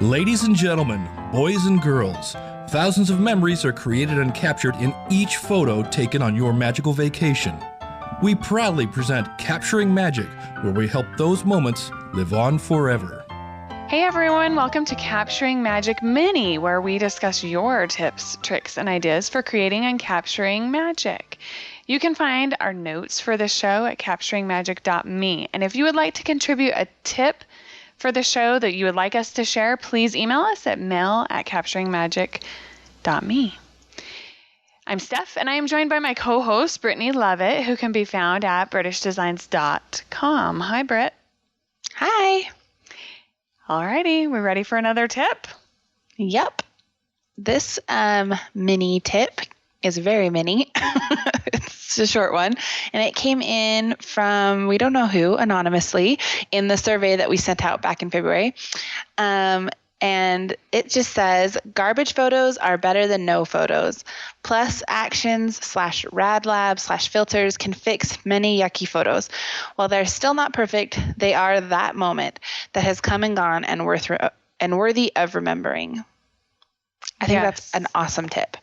Ladies and gentlemen, boys and girls, thousands of memories are created and captured in each photo taken on your magical vacation. We proudly present Capturing Magic, where we help those moments live on forever. Hey everyone, welcome to Capturing Magic Minnie, where we discuss your tips, tricks, and ideas for creating and capturing magic. You can find our notes for the show at capturingmagic.me. And if you would like to contribute a tip for the show that you would like us to share, please email us at mail@capturingmagic.me. I'm Steph, and I am joined by my co-host, Brittany Lovett, who can be found at britishdesigns.com. Hi, Britt. Hi. Alrighty, we ready for another tip? Yep. This mini tip is very mini. It's a short one. And it came in from, we don't know who, anonymously, in the survey that we sent out back in February. And it just says, garbage photos are better than no photos. Plus actions /RadLab /filters can fix many yucky photos. While they're still not perfect, they are that moment that has come and gone and worthy of remembering. I think that's an awesome tip.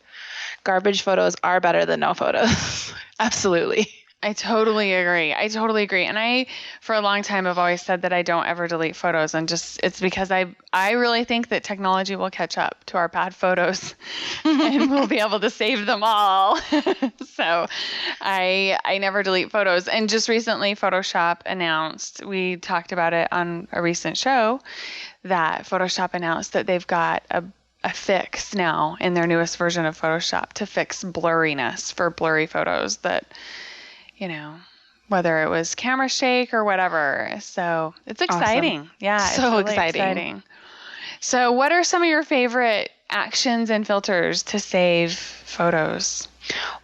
Garbage photos are better than no photos. Absolutely. I totally agree. And I, for a long time, have always said that I don't ever delete photos, and it's because I really think that technology will catch up to our bad photos and we'll be able to save them all. So I never delete photos. And just recently Photoshop announced, we talked about it on a recent show, that Photoshop announced that they've got a fix now in their newest version of Photoshop to fix blurriness for blurry photos that, you know, whether it was camera shake or whatever. So it's exciting. Awesome. Yeah. So it's really exciting. So what are some of your favorite actions and filters to save photos?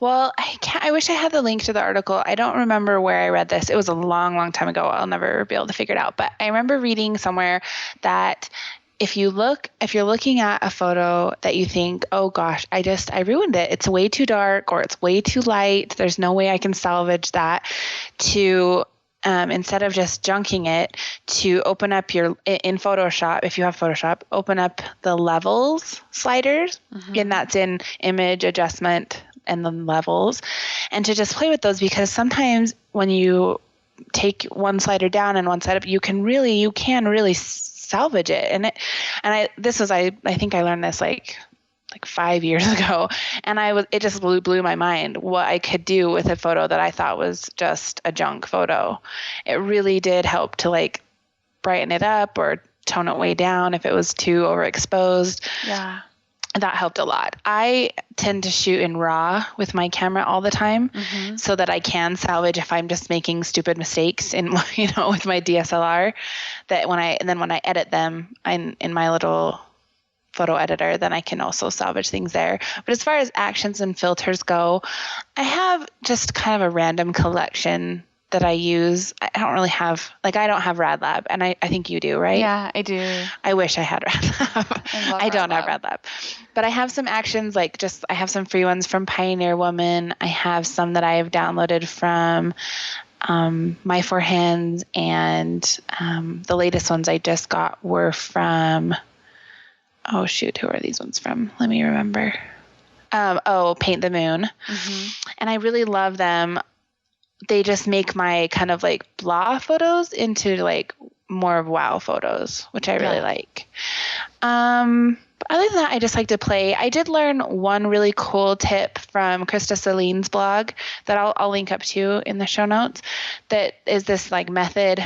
Well, I wish I had the link to the article. I don't remember where I read this. It was a long, long time ago. I'll never be able to figure it out. But I remember reading somewhere that if you're looking at a photo that you think, oh gosh, I ruined it. It's way too dark or it's way too light. There's no way I can salvage that, to instead of just junking it, to open up in Photoshop, if you have Photoshop, open up the levels sliders, and that's in image adjustment and the levels, and to just play with those, because sometimes when you take one slider down and one side up, you can really salvage it. I think I learned this like 5 years ago, and it just blew my mind what I could do with a photo that I thought was just a junk photo. It really did help to like brighten it up or tone it way down if it was too overexposed. Yeah. That helped a lot. I tend to shoot in RAW with my camera all the time, so that I can salvage if I'm just making stupid mistakes with my DSLR. That when I edit them in my little photo editor, then I can also salvage things there. But as far as actions and filters go, I have just kind of a random collection that I use. I don't have RadLab, and I think you do, right? Yeah, I do. I wish I had RadLab. I don't have RadLab. But I have some actions, I have some free ones from Pioneer Woman. I have some that I have downloaded from My Four Hands, and the latest ones I just got were from, who are these ones from? Let me remember. Paint the Moon. And I really love them. They just make my kind of like blah photos into like more of wow photos, which I really like. Other than that, I just like to play. I did learn one really cool tip from Krista Celine's blog that I'll link up to in the show notes. That is this like method.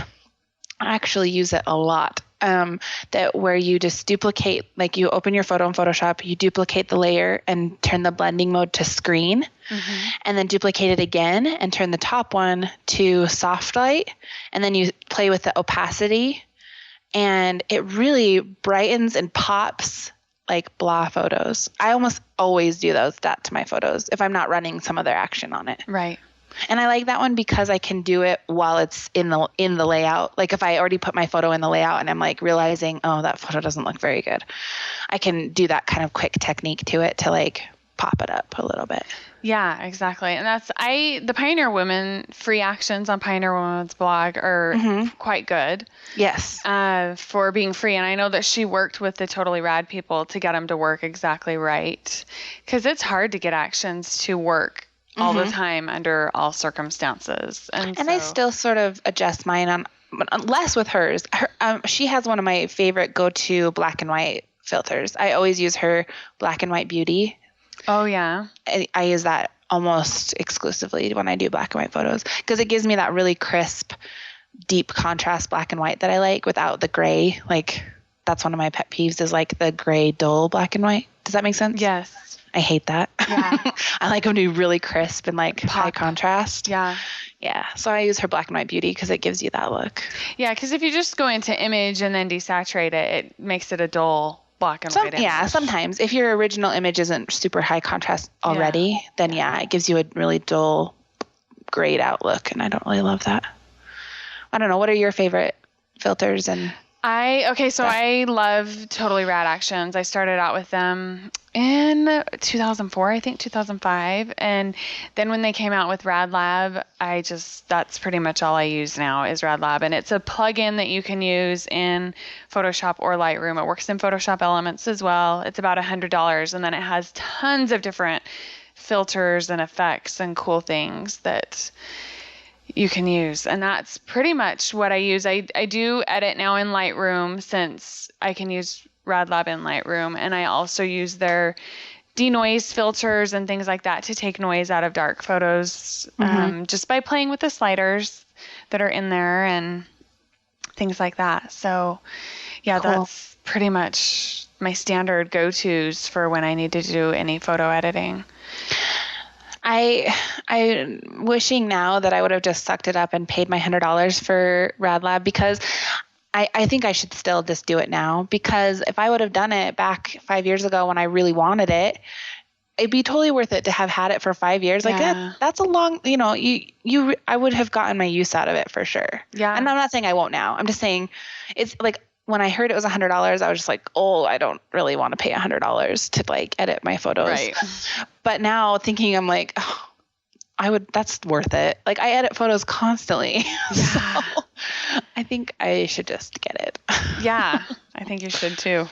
I actually use it a lot. That where you just duplicate, like you open your photo in Photoshop, you duplicate the layer and turn the blending mode to screen, and then duplicate it again and turn the top one to soft light, and then you play with the opacity, and it really brightens and pops like blah photos. I almost always do that to my photos if I'm not running some other action on it. Right. And I like that one because I can do it while it's in the layout. Like if I already put my photo in the layout and I'm like realizing, oh, that photo doesn't look very good, I can do that kind of quick technique to it to like pop it up a little bit. Yeah, exactly. And the Pioneer Women free actions on Pioneer Women's blog are quite good. Yes. For being free. And I know that she worked with the Totally Rad people to get them to work exactly right. Because it's hard to get actions to work all the time under all circumstances. And I still sort of adjust mine on less with hers. She has one of my favorite go-to black and white filters. I always use her Black and White Beauty. Oh, yeah. I use that almost exclusively when I do black and white photos because it gives me that really crisp, deep contrast black and white that I like without the gray. Like, that's one of my pet peeves is like the gray, dull black and white. Does that make sense? Yes. I hate that. Yeah. I like them to be really crisp and like high contrast. Yeah. Yeah. So I use her Black and White Beauty because it gives you that look. Yeah. Because if you just go into image and then desaturate it, it makes it a dull black and white image. Yeah, sometimes if your original image isn't super high contrast already, then it gives you a really dull, grayed out look, and I don't really love that. I don't know. What are your favorite filters? I love Totally Rad Actions. I started out with them in 2004, I think 2005, and then when they came out with RadLab, that's pretty much all I use now is RadLab, and it's a plugin that you can use in Photoshop or Lightroom. It works in Photoshop Elements as well. It's about $100, and then it has tons of different filters and effects and cool things that you can use. And that's pretty much what I use. I do edit now in Lightroom since I can use RadLab in Lightroom. And I also use their denoise filters and things like that to take noise out of dark photos just by playing with the sliders that are in there and things like that. So yeah, cool. That's pretty much my standard go-tos for when I need to do any photo editing. I'm wishing now that I would have just sucked it up and paid my $100 for RadLab because I think I should still just do it now because if I would have done it back 5 years ago when I really wanted it, it'd be totally worth it to have had it for 5 years. Like that's a long, I would have gotten my use out of it for sure. Yeah. And I'm not saying I won't now. I'm just saying it's like when I heard it was $100, I was just like, oh, I don't really want to pay $100 to like edit my photos. Right. But now thinking, I'm like, that's worth it. Like I edit photos constantly. Yeah. So I think I should just get it. Yeah, I think you should too.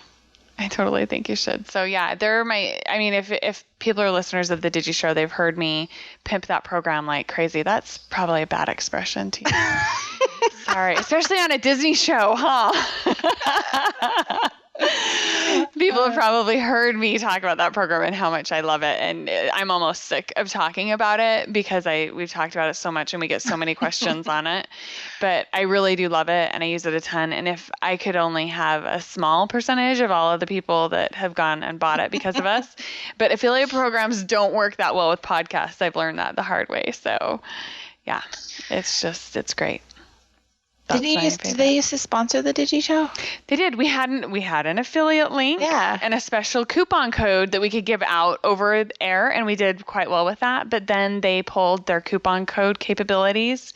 I totally think you should. So yeah, if people are listeners of the Digi Show, they've heard me pimp that program like crazy. That's probably a bad expression to use. Sorry, especially on a Disney show, huh? People have probably heard me talk about that program and how much I love it. And I'm almost sick of talking about it because we've talked about it so much and we get so many questions on it. But I really do love it and I use it a ton. And if I could only have a small percentage of all of the people that have gone and bought it because of us. But affiliate programs don't work that well with podcasts. I've learned that the hard way. So yeah, it's great. Did they used to sponsor the Digi Show? They did. We had an affiliate link and a special coupon code that we could give out over air, and we did quite well with that. But then they pulled their coupon code capabilities.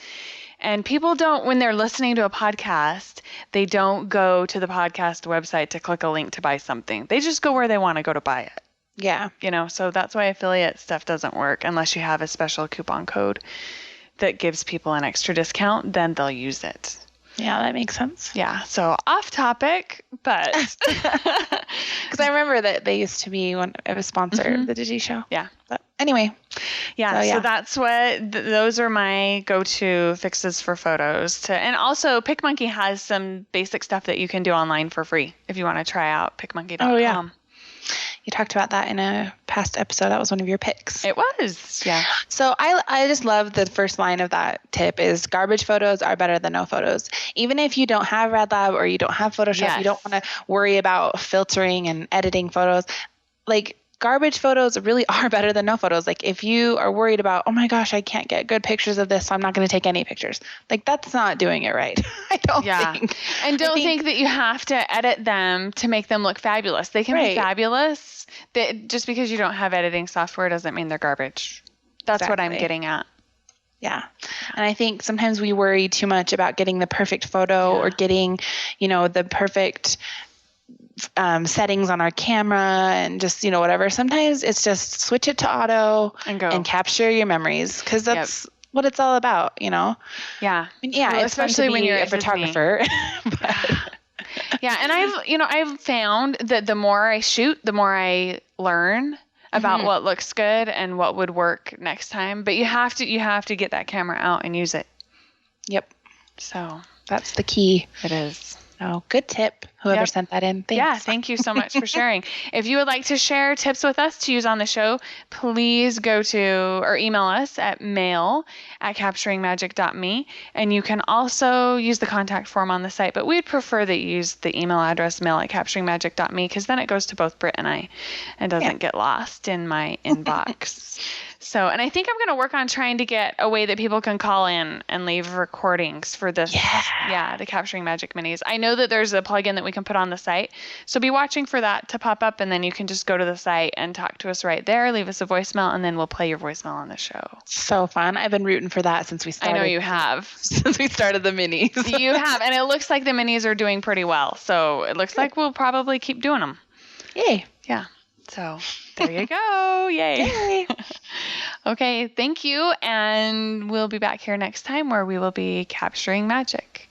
And people don't, when they're listening to a podcast, they don't go to the podcast website to click a link to buy something. They just go where they want to go to buy it. Yeah. So that's why affiliate stuff doesn't work unless you have a special coupon code that gives people an extra discount, then they'll use it. Yeah, that makes sense. Yeah. So off topic, but because I remember that they used to be a sponsor of the Digi Show. Yeah. But anyway. Yeah. So that's what those are my go-to fixes for photos. And also PicMonkey has some basic stuff that you can do online for free if you want to try out PicMonkey.com. Oh yeah. You talked about that in a past episode. That was one of your picks. It was, yeah. So I just love the first line of that tip is garbage photos are better than no photos. Even if you don't have RadLab or you don't have Photoshop, you don't want to worry about filtering and editing photos. Like garbage photos really are better than no photos. Like if you are worried about, oh my gosh, I can't get good pictures of this, so I'm not going to take any pictures. Like that's not doing it right. I don't think. And don't think that you have to edit them to make them look fabulous. They can be fabulous. That just because you don't have editing software doesn't mean they're garbage. That's what I'm getting at. Yeah. And I think sometimes we worry too much about getting the perfect photo or getting, the perfect settings on our camera and just, whatever. Sometimes it's just switch it to auto and go and capture your memories, because that's what it's all about, Yeah. I mean, yeah, Well, it's especially fun to when be you're a photographer. Yeah, and I've found that the more I shoot, the more I learn about what looks good and what would work next time. But you have to get that camera out and use it. Yep. So that's the key. It is. Oh, good tip. Whoever sent that in. Thanks. Yeah, thank you so much for sharing. If you would like to share tips with us to use on the show, please go to or email us at mail@capturingmagic.me. And you can also use the contact form on the site, but we'd prefer that you use the email address mail@capturingmagic.me, because then it goes to both Britt and I and doesn't get lost in my inbox. So, and I think I'm going to work on trying to get a way that people can call in and leave recordings for this. Yeah, the Capturing Magic Minis. I know that there's a plugin that we can put on the site. So be watching for that to pop up, and then you can just go to the site and talk to us right there, leave us a voicemail, and then we'll play your voicemail on the show. So fun. I've been rooting for that since we started. I know you have. Since we started the minis. You have. And it looks like the minis are doing pretty well. So it looks like we'll probably keep doing them. Yay. Yeah. So there you go. Yay. Okay. Thank you. And we'll be back here next time where we will be capturing magic.